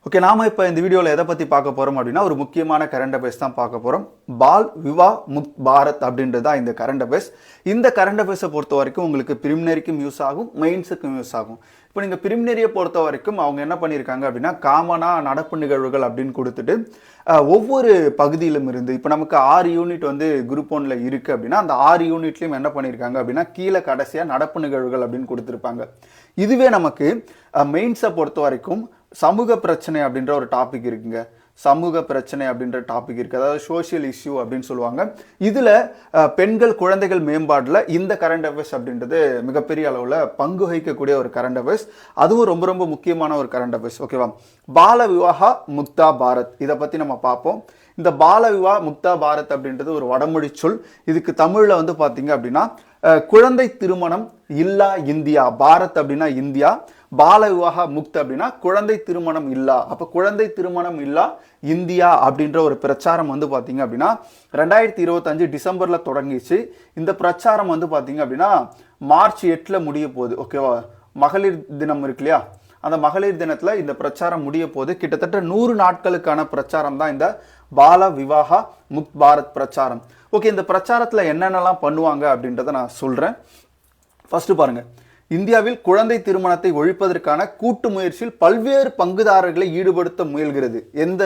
Okay, நாம இப்போ இந்த வீடியோவில் எதை பற்றி பார்க்க போகிறோம் அப்படின்னா ஒரு முக்கியமான கரண்ட் அஃபேர்ஸ் தான் பார்க்க போகிறோம். பால் விவா முக்த் பாரத் அப்படின்றது தான் இந்த கரண்ட் அஃபேர்ஸ். இந்த கரண்ட் அஃபேர்ஸை பொறுத்த வரைக்கும் உங்களுக்கு பிரிமினரிக்கும் யூஸ் ஆகும், மெயின்ஸுக்கும் யூஸ் ஆகும். இப்போ நீங்கள் பிரிமினரியை பொறுத்த வரைக்கும் அவங்க என்ன பண்ணியிருக்காங்க அப்படின்னா காமனாக நடப்பு நிகழ்வுகள் அப்படின்னு கொடுத்துட்டு ஒவ்வொரு பகுதியிலும் இருந்து இப்போ நமக்கு 6 யூனிட் வந்து குரூப் 1ல் இருக்குது அப்படின்னா அந்த 6 யூனிட்லையும் என்ன பண்ணியிருக்காங்க அப்படின்னா கீழே கடைசியாக நடப்பு நிகழ்வுகள் அப்படின்னு கொடுத்துருப்பாங்க. இதுவே நமக்கு மெயின்ஸை பொறுத்த வரைக்கும் சமூக பிரச்சனை அப்படின்ற ஒரு டாபிக் இருக்குங்க. சமூக பிரச்சனை அப்படின்ற டாபிக் இருக்குது, அதாவது சோஷியல் இஷ்யூ அப்படின்னு சொல்லுவாங்க. இதில் பெண்கள் குழந்தைகள் மேம்பாட்டில் இந்த கரண்ட் அஃபேர்ஸ் அப்படின்றது மிகப்பெரிய அளவில் பங்கு வகிக்கக்கூடிய ஒரு கரண்ட் அஃபேர்ஸ். அதுவும் ரொம்ப ரொம்ப முக்கியமான ஒரு கரண்ட் அஃபேர்ஸ். ஓகேவா, பால விவாஹா முக்தா பாரத் இதை பற்றி நம்ம பார்ப்போம். இந்த பால விவா முக்தா பாரத் அப்படின்றது ஒரு வடமொழி சொல். இதுக்கு தமிழில் வந்து பார்த்தீங்க அப்படின்னா குழந்தை திருமணம் இல்லா இந்தியா. பாரத் அப்படின்னா இந்தியா, பால விவாக முக்த் அப்படின்னா குழந்தை திருமணம் இல்லா. அப்ப குழந்தை திருமணம் இல்லா இந்தியா அப்படின்ற ஒரு பிரச்சாரம் வந்து பாத்தீங்க அப்படின்னா 2025 டிசம்பர்ல தொடங்கிச்சு. இந்த பிரச்சாரம் வந்து பாத்தீங்க அப்படின்னா மார்ச் 8ல முடிய போகுது. ஓகேவா, மகளிர் தினம் இருக்கு இல்லையா, அந்த மகளிர் தினத்துல இந்த பிரச்சாரம் முடிய போது. கிட்டத்தட்ட 100 நாட்களுக்கான பிரச்சாரம் தான் இந்த பால விவாகா முக்த் பாரத் பிரச்சாரம். ஓகே, இந்த பிரச்சாரத்துல என்னென்னலாம் பண்ணுவாங்க அப்படின்றத நான் சொல்றேன். ஃபர்ஸ்ட் பாருங்க, இந்தியாவில் குழந்தை திருமணத்தை ஒழிப்பதற்கான கூட்டு முயற்சியில் பல்வேறு பங்குதாரர்களை ஈடுபடுத்த முயல்கிறது. எந்த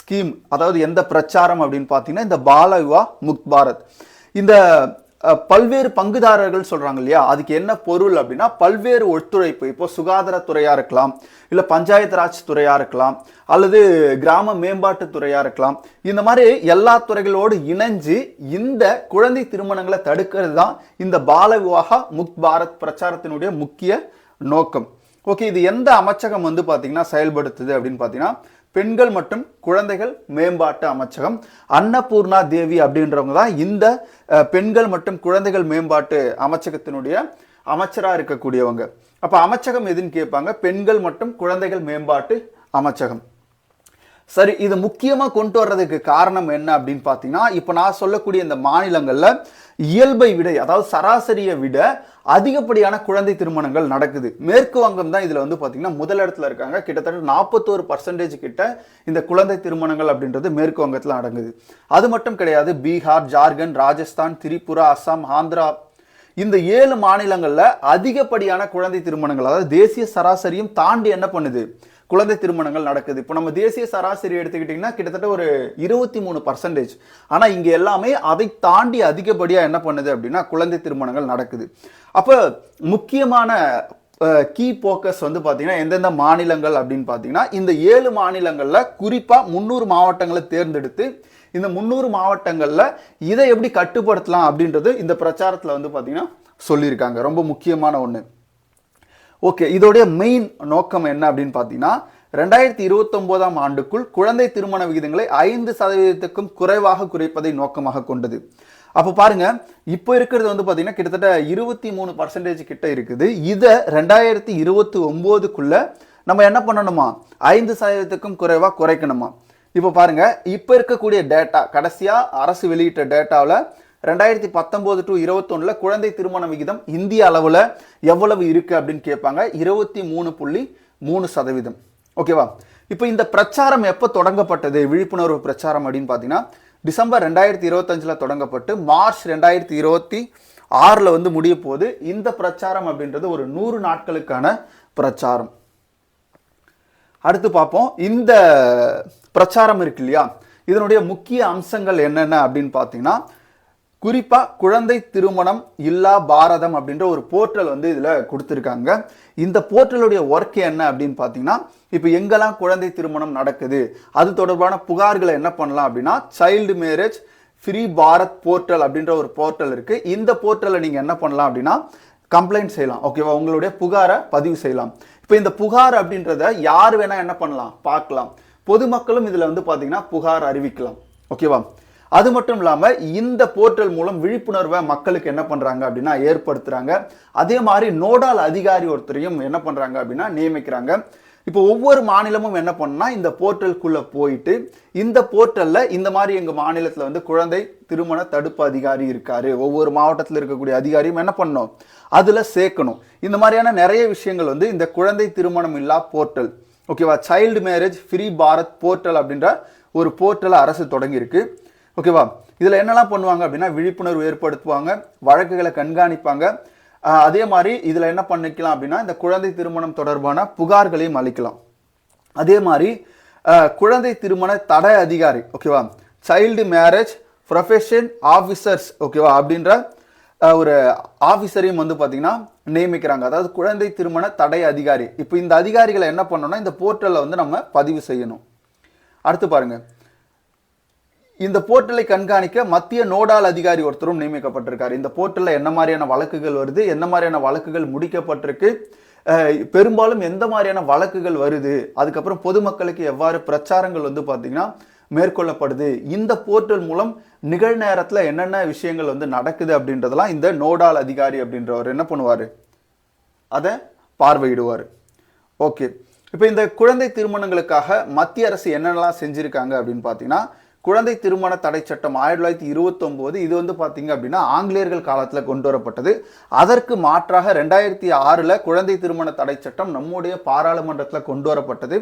ஸ்கீம், அதாவது எந்த பிரச்சாரம் அப்படின்னு பார்த்தீங்கன்னா இந்த பால விவா முக்த் பாரத். இந்த பல்வேறு பங்குதாரர்கள் சொல்றாங்க இல்லையா, அதுக்கு என்ன பொருள் அப்படின்னா பல்வேறு ஒத்துழைப்பு. இப்போ சுகாதாரத்துறையா இருக்கலாம், இல்லை பஞ்சாயத்து ராஜ் துறையா இருக்கலாம், அல்லது கிராம மேம்பாட்டு துறையா இருக்கலாம். இந்த மாதிரி எல்லா துறைகளோடு இணைஞ்சு இந்த குழந்தை திருமணங்களை தடுக்கிறது தான் இந்த பால விவாகா முக்த் பாரத் பிரச்சாரத்தினுடைய முக்கிய நோக்கம். ஓகே, இது எந்த அமைச்சகம் வந்து பார்த்தீங்கன்னா செயல்படுத்துது அப்படின்னு பார்த்தீங்கன்னா பெண்கள் மற்றும் குழந்தைகள் மேம்பாட்டு அமைச்சகம். அன்னபூர்ணா தேவி அப்படின்றவங்க தான் இந்த பெண்கள் மற்றும் குழந்தைகள் மேம்பாட்டு அமைச்சகத்தினுடைய அமைச்சராக இருக்கக்கூடியவங்க. அப்ப அமைச்சகம் எதுன்னு கேட்பாங்க, பெண்கள் மற்றும் குழந்தைகள் மேம்பாட்டு அமைச்சகம். சரி, இது முக்கியமா கொண்டு வர்றதுக்கு காரணம் என்ன அப்படின்னு பார்த்தீங்கன்னா இப்போ நான் சொல்லக்கூடிய இந்த மாநிலங்கள்ல இயல்பை விட, அதாவது சராசரியை விட அதிகப்படியான குழந்தை திருமணங்கள் நடக்குது. மேற்கு வங்கம் தான் இதுல வந்து பாத்தீங்கன்னா முதலிடத்துல இருக்காங்க. கிட்டத்தட்ட 41% கிட்ட இந்த குழந்தை திருமணங்கள் அப்படின்றது மேற்கு வங்கத்துல அடங்குது. அது மட்டும் கிடையாது, பீகார், ஜார்க்கண்ட், ராஜஸ்தான், திரிபுரா, அசாம், ஆந்திரா, இந்த 7 மாநிலங்கள்ல அதிகப்படியான குழந்தை திருமணங்கள், அதாவது தேசிய சராசரியும் தாண்டி என்ன பண்ணுது, குழந்தை திருமணங்கள் நடக்குது. இப்போ நம்ம தேசிய சராசரி எடுத்துக்கிட்டீங்கன்னா கிட்டத்தட்ட ஒரு 23%. ஆனா இங்க எல்லாமே அதை தாண்டி அதிகப்படியா என்ன பண்ணுது அப்படின்னா குழந்தை திருமணங்கள் நடக்குது. அப்ப முக்கியமான கீ போக்கஸ் வந்து பாத்தீங்கன்னா எந்தெந்த மாநிலங்கள் அப்படின்னு பாத்தீங்கன்னா இந்த 7 மாநிலங்கள்ல குறிப்பா 300 மாவட்டங்களை தேர்ந்தெடுத்து இந்த 300 மாவட்டங்கள்ல இதை எப்படி கட்டுப்படுத்தலாம் அப்படின்றது இந்த பிரச்சாரத்துல வந்து பாத்தீங்கன்னா சொல்லியிருக்காங்க. ரொம்ப முக்கியமான ஒண்ணு. ஓகே, இதோடைய மெயின் நோக்கம் என்ன அப்படின்னு பார்த்தீங்கன்னா 2029ஆம் ஆண்டுக்குள் குழந்தை திருமண விகிதங்களை 5% குறைவாக குறைப்பதை நோக்கமாக கொண்டது. அப்போ பாருங்க, இப்போ இருக்கிறது வந்து பார்த்தீங்கன்னா கிட்டத்தட்ட 23% கிட்ட இருக்குது. இதை 2029க்குள்ள நம்ம என்ன பண்ணணுமா, 5% குறைவாக குறைக்கணுமா. இப்போ பாருங்க, இப்போ இருக்கக்கூடிய டேட்டா, கடைசியா அரசு வெளியிட்ட டேட்டாவில் 2019 to 2021 குழந்தை திருமண விகிதம் இந்திய அளவுல எவ்வளவு இருக்கு அப்படின்னு கேட்பாங்க, 23.3%. ஓகேவா, இப்போ இந்த பிரச்சாரம் எப்போ தொடங்கப்பட்டது, விழிப்புணர்வு பிரச்சாரம் அப்படின்னு பார்த்தீங்கன்னா டிசம்பர் 2025ல தொடங்கப்பட்டு மார்ச் 2026ல வந்து முடிய போது. இந்த பிரச்சாரம் அப்படின்றது ஒரு 100 நாட்களுக்கான பிரச்சாரம். அடுத்து பார்ப்போம், இந்த பிரச்சாரம் இருக்கு இல்லையா, இதனுடைய முக்கிய அம்சங்கள் என்னென்ன அப்படின்னு பார்த்தீங்கன்னா குறிப்பா குழந்தை திருமணம் இல்லா பாரதம் அப்படின்ற ஒரு போர்ட்டல் வந்து இதுல கொடுத்துருக்காங்க. இந்த போர்ட்டலுடைய ஒர்க் என்ன அப்படின்னு பார்த்தீங்கன்னா இப்போ எங்கெல்லாம் குழந்தை திருமணம் நடக்குது அது தொடர்பான புகார்களை என்ன பண்ணலாம் அப்படின்னா child marriage free Bharat portal அப்படின்ற ஒரு போர்ட்டல் இருக்கு. இந்த போர்ட்டலை நீங்க என்ன பண்ணலாம் அப்படின்னா கம்ப்ளைண்ட் செய்யலாம். ஓகேவா, உங்களுடைய புகாரை பதிவு செய்யலாம். இப்போ இந்த புகார் அப்படின்றத யார் வேணா என்ன பண்ணலாம், பார்க்கலாம். பொதுமக்களும் இதுல வந்து பாத்தீங்கன்னா புகார் அறிவிக்கலாம். ஓகேவா, அது மட்டும் இல்லாம இந்த போர்ட்டல் மூலம் விழிப்புணர்வை மக்களுக்கு என்ன பண்றாங்க அப்படின்னா ஏற்படுத்துறாங்க. அதே மாதிரி நோடால் அதிகாரி ஒருத்தரையும் என்ன பண்றாங்க அப்படின்னா நியமிக்கிறாங்க. இப்போ ஒவ்வொரு மாநிலமும் என்ன பண்ணா இந்த போர்ட்டலுக்குள்ள போயிட்டு இந்த போர்ட்டல்ல இந்த மாதிரி எங்க மாநிலத்துல வந்து குழந்தை திருமண தடுப்பு அதிகாரி இருக்காரு, ஒவ்வொரு மாவட்டத்தில் இருக்கக்கூடிய அதிகாரியும் என்ன பண்ணணும் அதுல சேர்க்கணும். இந்த மாதிரியான நிறைய விஷயங்கள் வந்து இந்த குழந்தை திருமணம் இல்லா போர்ட்டல் ஓகேவா. Child marriage free Bharat portal அப்படின்ற ஒரு போர்ட்டலை அரசு தொடங்கியிருக்கு. ஓகேவா. இதில் என்னெல்லாம் பண்ணுவாங்க அப்படின்னா விழிப்புணர்வு ஏற்படுத்துவாங்க, வழக்குகளை கண்காணிப்பாங்க. அதே மாதிரி இதில் என்ன பண்ணிக்கலாம் அப்படின்னா இந்த குழந்தை திருமணம் தொடர்பான புகார்களையும் அளிக்கலாம். அதே மாதிரி குழந்தை திருமண தடை அதிகாரி, ஓகேவா, சைல்டு மேரேஜ் ப்ரொஃபஷன் ஆஃபீஸர்ஸ், ஓகேவா, அப்படின்ற ஒரு ஆஃபீஸரையும் வந்து பார்த்தீங்கன்னா நியமிக்கிறாங்க. அதாவது குழந்தை திருமண தடை அதிகாரி. இப்போ இந்த அதிகாரிகளை என்ன பண்ணணும்னா இந்த போர்ட்டலில் வந்து நம்ம பதிவு செய்யணும். அடுத்து பாருங்க, இந்த போர்ட்டலை கண்காணிக்க மத்திய நோடால் அதிகாரி ஒருத்தரும் நியமிக்கப்பட்டிருக்காரு. இந்த போர்ட்டலில் என்ன மாதிரியான வழக்குகள் வருது, என்ன மாதிரியான வழக்குகள் முடிக்கப்பட்டிருக்கு, பெரும்பாலும் எந்த மாதிரியான வழக்குகள் வருது, அதுக்கப்புறம் பொதுமக்களுக்கு எவ்வாறு பிரச்சாரங்கள் வந்து பார்த்தீங்கன்னா மேற்கொள்ளப்படுது, இந்த போர்ட்டல் மூலம் நிகழ்நேரத்தில் என்னென்ன விஷயங்கள் வந்து நடக்குது அப்படின்றதெல்லாம் இந்த நோடால் அதிகாரி அப்படின்றவர் என்ன பண்ணுவார், அதை பார்வையிடுவார். ஓகே, இப்போ இந்த குழந்தை திருமணங்களுக்காக மத்திய அரசு என்னென்னலாம் செஞ்சுருக்காங்க அப்படின்னு பார்த்தீங்கன்னா குழந்தை திருமண தடை சட்டம் 1929 இது வந்து பார்த்தீங்க அப்படின்னா ஆங்கிலேயர்கள் காலத்தில் கொண்டு வரப்பட்டது. அதற்கு மாற்றாக 2006 குழந்தை திருமண தடை சட்டம் நம்முடைய பாராளுமன்றத்தில் கொண்டு வரப்பட்டது.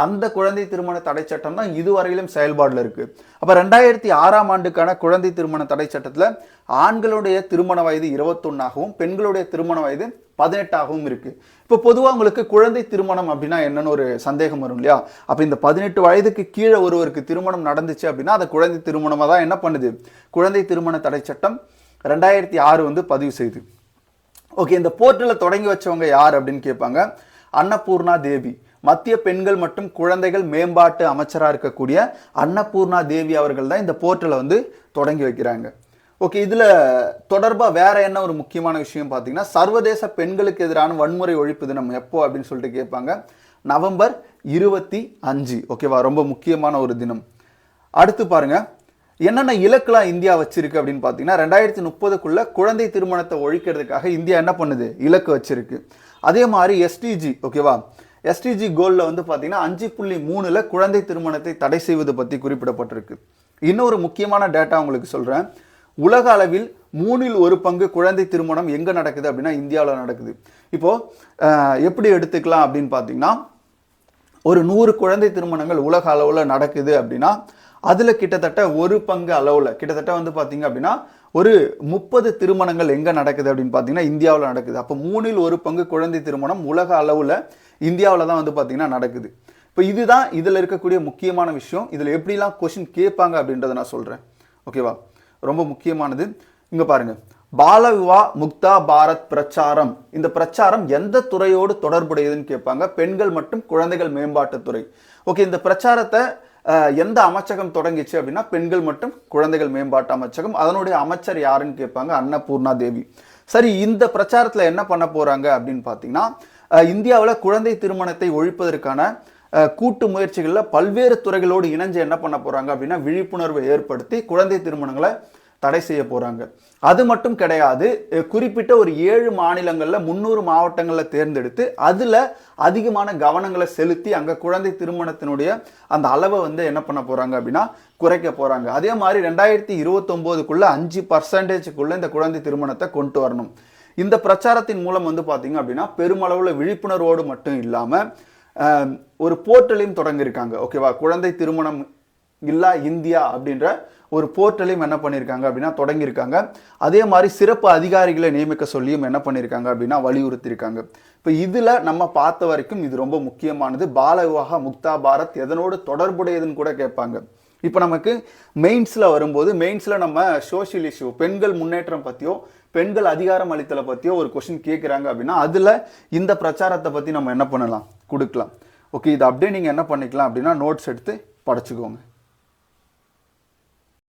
அந்த குழந்தை திருமண தடை சட்டம் தான் இதுவரையிலும் செயல்பாடில் இருக்கு. அப்போ 2006ஆம் ஆண்டுக்கான குழந்தை திருமண தடை சட்டத்தில் ஆண்களுடைய திருமண வயது 21ஆகவும் பெண்களுடைய திருமண வயது 18ஆகவும் இருக்கு. இப்போ பொதுவாக உங்களுக்கு குழந்தை திருமணம் அப்படின்னா என்னன்னு ஒரு சந்தேகம் வரும் இல்லையா. அப்போ இந்த 18 வயதுக்கு கீழே ஒருவருக்கு திருமணம் நடந்துச்சு அப்படின்னா அதை குழந்தை திருமணமாக தான் என்ன பண்ணுது குழந்தை திருமண தடை சட்டம் 2006 வந்து பதிவு செய்யுது. ஓகே, இந்த போர்ட்டலை தொடங்கி வச்சவங்க யார் அப்படின்னு கேட்பாங்க. அன்னபூர்ணா தேவி, மத்திய பெண்கள் மற்றும் குழந்தைகள் மேம்பாட்டு அமைச்சராக இருக்கக்கூடிய அன்னபூர்ணா தேவி அவர்கள் தான் இந்த போர்ட்டலை வந்து தொடங்கி வைக்கிறாங்க. ஓகே, இதில் தொடர்பாக வேற என்ன ஒரு முக்கியமான விஷயம் பார்த்தீங்கன்னா சர்வதேச பெண்களுக்கு எதிரான வன்முறை ஒழிப்பு தினம் எப்போ அப்படின்னு சொல்லிட்டு கேட்பாங்க. நவம்பர் 25, ஓகேவா, ரொம்ப முக்கியமான ஒரு தினம். அடுத்து பாருங்க, என்னென்ன இலக்குலாம் இந்தியா வச்சிருக்கு அப்படின்னு பார்த்தீங்கன்னா 2030க்குள்ள குழந்தை திருமணத்தை ஒழிக்கிறதுக்காக இந்தியா என்ன பண்ணுது, இலக்கு வச்சிருக்கு. அதே மாதிரி எஸ்டிஜி, ஓகேவா, எஸ்டிஜி கோல்ல வந்து பார்த்தீங்கன்னா 5.3ல் குழந்தை திருமணத்தை தடை செய்வது பற்றி குறிப்பிடப்பட்டிருக்கு. இன்னொரு முக்கியமான டேட்டா உங்களுக்கு சொல்கிறேன். உலக அளவில் 1/3 குழந்தை திருமணம் எங்கே நடக்குது அப்படின்னா இந்தியாவில் நடக்குது. இப்போ எப்படி எடுத்துக்கலாம் அப்படின்னு பார்த்தீங்கன்னா ஒரு 100 குழந்தை திருமணங்கள் உலக அளவில் நடக்குது அப்படின்னா அதில் கிட்டத்தட்ட 1 அளவில் கிட்டத்தட்ட வந்து பார்த்தீங்க அப்படின்னா ஒரு 30 திருமணங்கள் எங்கே நடக்குது அப்படின்னு பார்த்தீங்கன்னா இந்தியாவில் நடக்குது. அப்போ 1/3 குழந்தை திருமணம் உலக அளவில் இந்தியாவில் தான் வந்து பார்த்தீங்கன்னா நடக்குது. இப்போ இதுதான் இதில் இருக்கக்கூடிய முக்கியமான விஷயம். இதில் எப்படிலாம் கொஸ்டின் கேட்பாங்க அப்படின்றத நான் சொல்கிறேன். ஓகேவா, ரொம்ப முக்கியமானது. இங்க பாருங்க, பால விவா முக்தா பாரத் பிரச்சாரம். இந்த பிரச்சாரம் எந்த துறையோடு தொடர்புடையதுன்னு கேட்பாங்க. பெண்கள் மற்றும் குழந்தைகள் மேம்பாட்டுத்துறை. ஓகே, இந்த பிரச்சாரத்தை எந்த அமைச்சகம் தொடங்கிச்சு அப்படின்னா பெண்கள் மற்றும் குழந்தைகள் மேம்பாட்டு அமைச்சகம். அதனுடைய அமைச்சர் யாருன்னு கேட்பாங்க, அன்னபூர்ணா தேவி. சரி, இந்த பிரச்சாரத்தில் என்ன பண்ண போறாங்க அப்படின்னு பார்த்தீங்கன்னா இந்தியாவில் குழந்தை திருமணத்தை ஒழிப்பதற்கான கூட்டு முயற்சிகளில் பல்வேறு துறைகளோடு இணைஞ்சு என்ன பண்ண போறாங்க அப்படின்னா விழிப்புணர்வை ஏற்படுத்தி குழந்தை திருமணங்களை தடை செய்ய போறாங்க. அது மட்டும் கிடையாது, குறிப்பிட்ட ஒரு 7 மாநிலங்களில் 300 மாவட்டங்களில் தேர்ந்தெடுத்து அதில் அதிகமான கவனங்களை செலுத்தி அங்கே குழந்தை திருமணத்தினுடைய அந்த அளவை வந்து என்ன பண்ண போறாங்க அப்படின்னா குறைக்க போறாங்க. அதே மாதிரி 2029க்குள்ள 5% இந்த குழந்தை திருமணத்தை கொண்டு வரணும். இந்த பிரச்சாரத்தின் மூலம் வந்து பார்த்தீங்க அப்படின்னா பெருமளவில் விழிப்புணர்வோடு மட்டும் இல்லாமல் ஒரு போர்ட்டலையும் தொடங்கியிருக்காங்க. ஓகேவா, குழந்தை திருமணம் இல்லா இந்தியா அப்படின்ற ஒரு போர்ட்டலையும் என்ன பண்ணியிருக்காங்க அப்படின்னா தொடங்கியிருக்காங்க. அதே மாதிரி சிறப்பு அதிகாரிகளை நியமிக்க சொல்லியும் என்ன பண்ணியிருக்காங்க அப்படின்னா வலியுறுத்தியிருக்காங்க. இப்போ இதில் நம்ம பார்த்த வரைக்கும் இது ரொம்ப முக்கியமானது. பால விவாக முக்தா பாரத் எதனோடு தொடர்புடையதுன்னு கூட கேட்பாங்க. இப்போ நமக்கு மெயின்ஸில் வரும்போது மெயின்ஸில் நம்ம சோஷியல் இஷ்யூ, பெண்கள் முன்னேற்றம் பற்றியோ பெண்கள் அதிகாரம் அளித்தலை பற்றியோ ஒரு கொஸ்டின் கேட்குறாங்க அப்படின்னா அதில் இந்த பிரச்சாரத்தை பற்றி நம்ம என்ன பண்ணலாம், கொடுக்கலாம். ஓகே, இது அப்படியே நீங்கள் என்ன பண்ணிக்கலாம் அப்படின்னா நோட்ஸ் எடுத்து படிச்சுக்கோங்க.